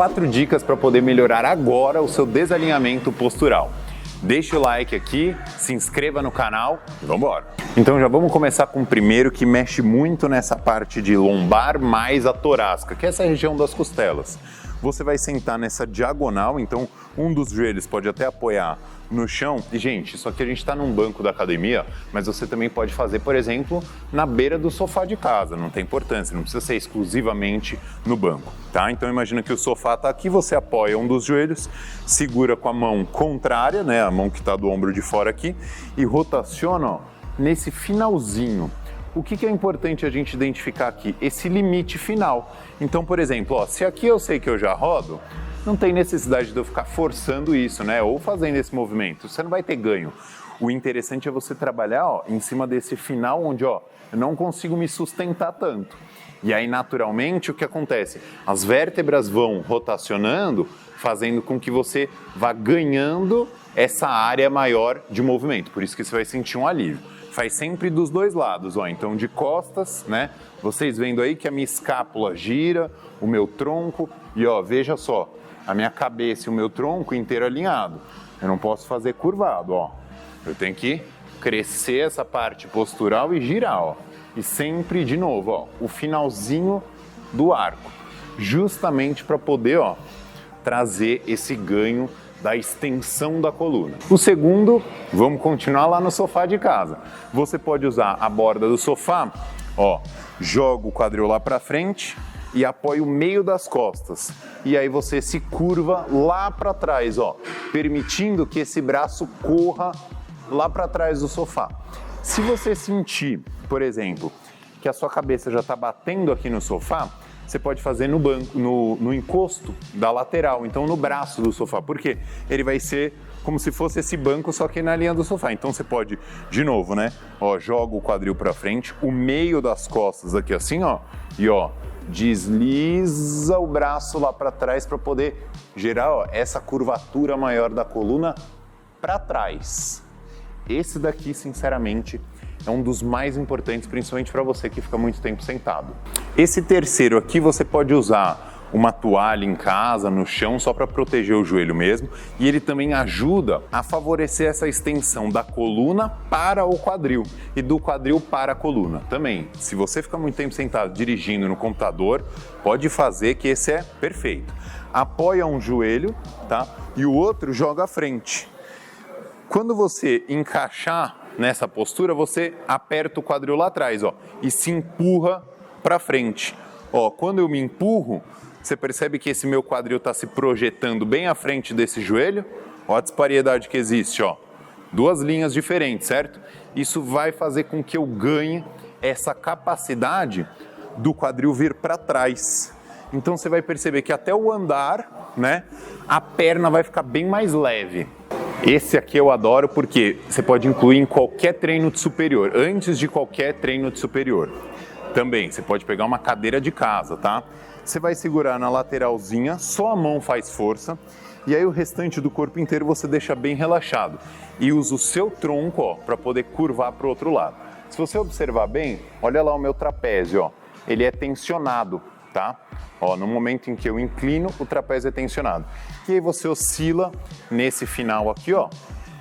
4 dicas para poder melhorar agora o seu desalinhamento postural. Deixe o like aqui, se inscreva no canal e vamos embora! Então já vamos começar com o primeiro, que mexe muito nessa parte de lombar mais a torácica, que é essa região das costelas. Você vai sentar nessa diagonal, então um dos joelhos pode até apoiar no chão. E gente, isso aqui a gente está num banco da academia, mas você também pode fazer, por exemplo, na beira do sofá de casa, não tem importância, não precisa ser exclusivamente no banco, tá? Então imagina que o sofá está aqui, você apoia um dos joelhos, segura com a mão contrária, né, a mão que está do ombro de fora aqui, e rotaciona, ó, nesse finalzinho. O que é importante a gente identificar aqui? Esse limite final. Então, por exemplo, ó, se aqui eu sei que eu já rodo, não tem necessidade de eu ficar forçando isso, né? Ou fazendo esse movimento. Você não vai ter ganho. O interessante é você trabalhar, ó, em cima desse final onde, ó, eu não consigo me sustentar tanto. E aí, naturalmente, o que acontece? As vértebras vão rotacionando, fazendo com que você vá ganhando essa área maior de movimento. Por isso que você vai sentir um alívio. Faz sempre dos dois lados, ó. Então de costas, né? Vocês vendo aí que a minha escápula gira, o meu tronco e ó, veja só, a minha cabeça e o meu tronco inteiro alinhado. Eu não posso fazer curvado, ó. Eu tenho que crescer essa parte postural e girar, ó. E sempre de novo, ó, o finalzinho do arco, justamente para poder, ó, trazer esse ganho da extensão da coluna. O segundo, vamos continuar lá no sofá de casa. Você pode usar a borda do sofá, ó, joga o quadril lá para frente e apoia o meio das costas. E aí você se curva lá para trás, ó, permitindo que esse braço corra lá para trás do sofá. Se você sentir, por exemplo, que a sua cabeça já está batendo aqui no sofá, você pode fazer no banco, no encosto da lateral, então no braço do sofá, porque ele vai ser como se fosse esse banco, só que na linha do sofá. Então você pode, de novo, né? Ó, joga o quadril para frente, o meio das costas aqui assim, ó, e ó, desliza o braço lá para trás para poder gerar, ó, essa curvatura maior da coluna para trás. Esse daqui, sinceramente, é um dos mais importantes, principalmente para você que fica muito tempo sentado. Esse terceiro aqui você pode usar uma toalha em casa, no chão, só para proteger o joelho mesmo. E ele também ajuda a favorecer essa extensão da coluna para o quadril e do quadril para a coluna. Também, se você fica muito tempo sentado dirigindo no computador, pode fazer que esse é perfeito. Apoia um joelho, tá? E o outro joga à frente. Quando você encaixar nessa postura, você aperta o quadril lá atrás, ó, e se empurra para frente. Ó, quando eu me empurro, você percebe que esse meu quadril está se projetando bem à frente desse joelho. Ó a disparidade que existe, ó. Duas linhas diferentes, certo? Isso vai fazer com que eu ganhe essa capacidade do quadril vir para trás. Então você vai perceber que até o andar, né, a perna vai ficar bem mais leve. Esse aqui eu adoro porque você pode incluir em qualquer treino de superior, antes de qualquer treino de superior. Também, você pode pegar uma cadeira de casa, tá? Você vai segurar na lateralzinha, só a mão faz força, e aí o restante do corpo inteiro você deixa bem relaxado. E usa o seu tronco, ó, para poder curvar para o outro lado. Se você observar bem, olha lá o meu trapézio, ó, ele é tensionado, tá? Ó, no momento em que eu inclino, o trapézio é tensionado. E aí você oscila nesse final aqui, ó,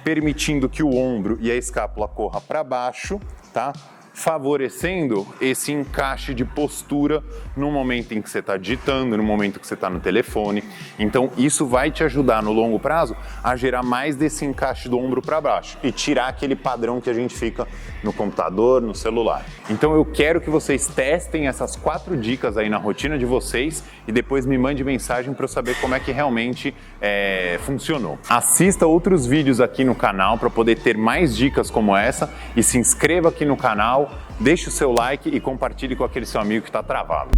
permitindo que o ombro e a escápula corra para baixo, tá? Favorecendo esse encaixe de postura no momento em que você está digitando, no momento que você está no telefone. Então isso vai te ajudar no longo prazo a gerar mais desse encaixe do ombro para baixo e tirar aquele padrão que a gente fica no computador, no celular. Então eu quero que vocês testem essas 4 dicas aí na rotina de vocês e depois me mande mensagem para eu saber como é que realmente funcionou. Assista outros vídeos aqui no canal para poder ter mais dicas como essa e se inscreva aqui no canal. Deixe o seu like e compartilhe com aquele seu amigo que está travado.